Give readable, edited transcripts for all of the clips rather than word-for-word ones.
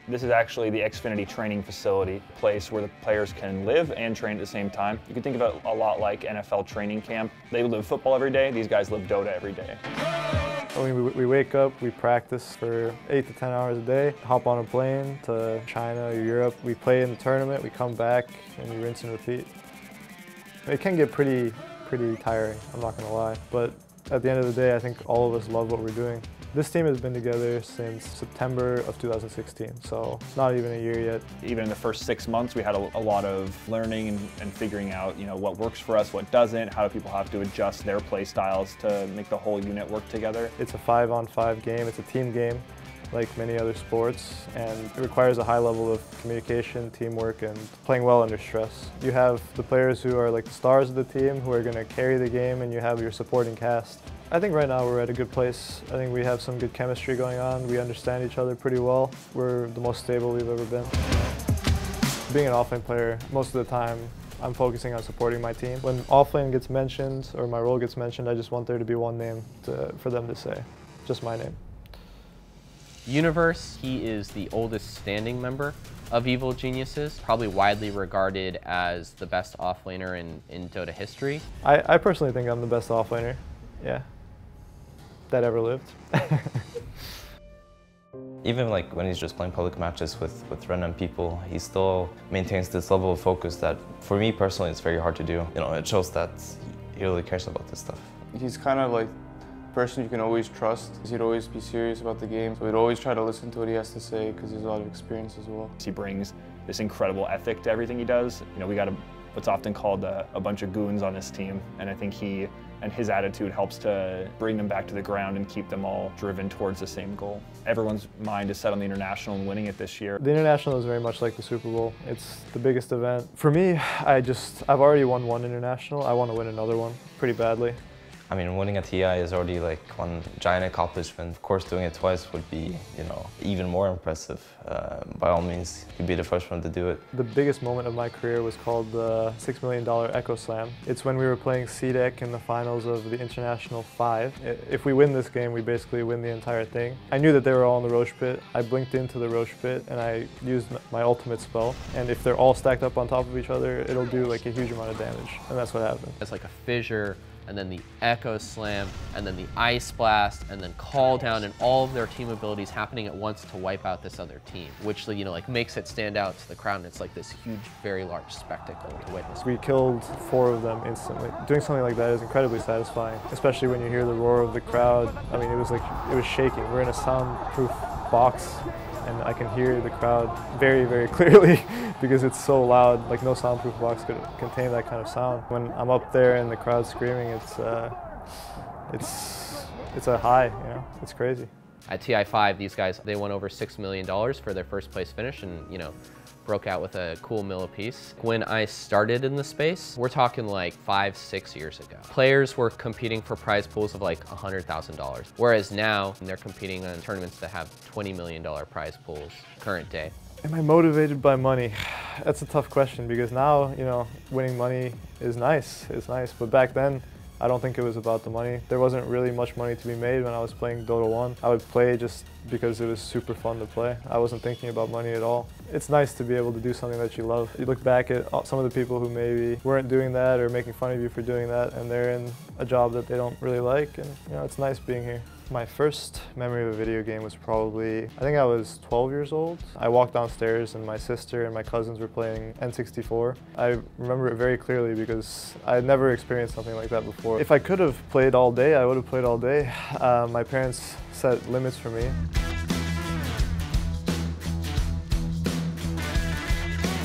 This is actually the Xfinity training facility, place where the players can live and train at the same time. You can think of it a lot like NFL training camp. They live football every day, these guys live DOTA every day. We wake up, we practice for 8 to 10 hours a day, hop on a plane to China or Europe. We play in the tournament, we come back, and we rinse and repeat. It can get pretty tiring, I'm not gonna lie, but at the end of the day, I think all of us love what we're doing. This team has been together since September of 2016, so it's not even a year yet. Even in the first 6 months, we had a lot of learning and figuring out, what works for us, what doesn't, how do people have to adjust their play styles to make the whole unit work together. It's a 5-on-5 game, it's a team game, like many other sports, and it requires a high level of communication, teamwork, and playing well under stress. You have the players who are like the stars of the team who are going to carry the game, and you have your supporting cast. I think right now we're at a good place. I think we have some good chemistry going on. We understand each other pretty well. We're the most stable we've ever been. Being an offlane player, most of the time I'm focusing on supporting my team. When offlane gets mentioned or my role gets mentioned, I just want there to be one name for them to say, just my name. EG.UNiVeRsE, he is the oldest standing member of Evil Geniuses, probably widely regarded as the best offlaner in DOTA history. I personally think I'm the best offlaner, yeah, that ever lived. Even like when he's just playing public matches with random people, he still maintains this level of focus that, for me personally, it's very hard to do. It shows that he really cares about this stuff. He's kind of like person you can always trust. He'd always be serious about the game, so we'd always try to listen to what he has to say because he has a lot of experience as well. He brings this incredible ethic to everything he does. We got what's often called a bunch of goons on this team, and I think he and his attitude helps to bring them back to the ground and keep them all driven towards the same goal. Everyone's mind is set on the International and winning it this year. The International is very much like the Super Bowl. It's the biggest event. For me, I've already won one International. I want to win another one pretty badly. I mean, winning a TI is already like one giant accomplishment. Of course, doing it twice would be, even more impressive. By all means, you'd be the first one to do it. The biggest moment of my career was called the $6 million Echo Slam. It's when we were playing CDEC in the finals of the International 5. If we win this game, we basically win the entire thing. I knew that they were all in the Roche pit. I blinked into the Roche pit and I used my ultimate spell. And if they're all stacked up on top of each other, it'll do like a huge amount of damage. And that's what happened. It's like a fissure, and then the Echo Slam, and then the Ice Blast, and then Call Down, and all of their team abilities happening at once to wipe out this other team, which makes it stand out to the crowd, and it's like this huge, very large spectacle to witness. We killed 4 of them instantly. Doing something like that is incredibly satisfying, especially when you hear the roar of the crowd. I mean, it was shaking. We're in a soundproof box, and I can hear the crowd very, very clearly because it's so loud. Like no soundproof box could contain that kind of sound. When I'm up there and the crowd's screaming, it's a high, it's crazy. At TI5, these guys, they won over $6 million for their first place finish and, broke out with a cool mill apiece. When I started in the space, we're talking like 5-6 years ago. Players were competing for prize pools of like $100,000, whereas now they're competing in tournaments that have $20 million prize pools current day. Am I motivated by money? That's a tough question because now, winning money is nice. It's nice, but back then, I don't think it was about the money. There wasn't really much money to be made when I was playing Dota 1. I would play just because it was super fun to play. I wasn't thinking about money at all. It's nice to be able to do something that you love. You look back at some of the people who maybe weren't doing that or making fun of you for doing that, and they're in a job that they don't really like, and it's nice being here. My first memory of a video game was probably, I think I was 12 years old. I walked downstairs and my sister and my cousins were playing N64. I remember it very clearly because I had never experienced something like that before. If I could have played all day, I would have played all day. My parents set limits for me.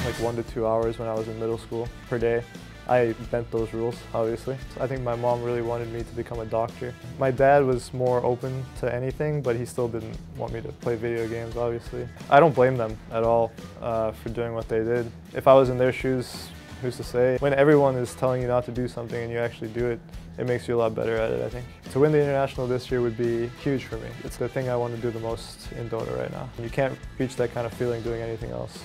Like 1 to 2 hours when I was in middle school per day. I bent those rules, obviously. I think my mom really wanted me to become a doctor. My dad was more open to anything, but he still didn't want me to play video games, obviously. I don't blame them at all for doing what they did. If I was in their shoes, who's to say? When everyone is telling you not to do something and you actually do it, it makes you a lot better at it, I think. To win the International this year would be huge for me. It's the thing I want to do the most in Dota right now. You can't reach that kind of feeling doing anything else.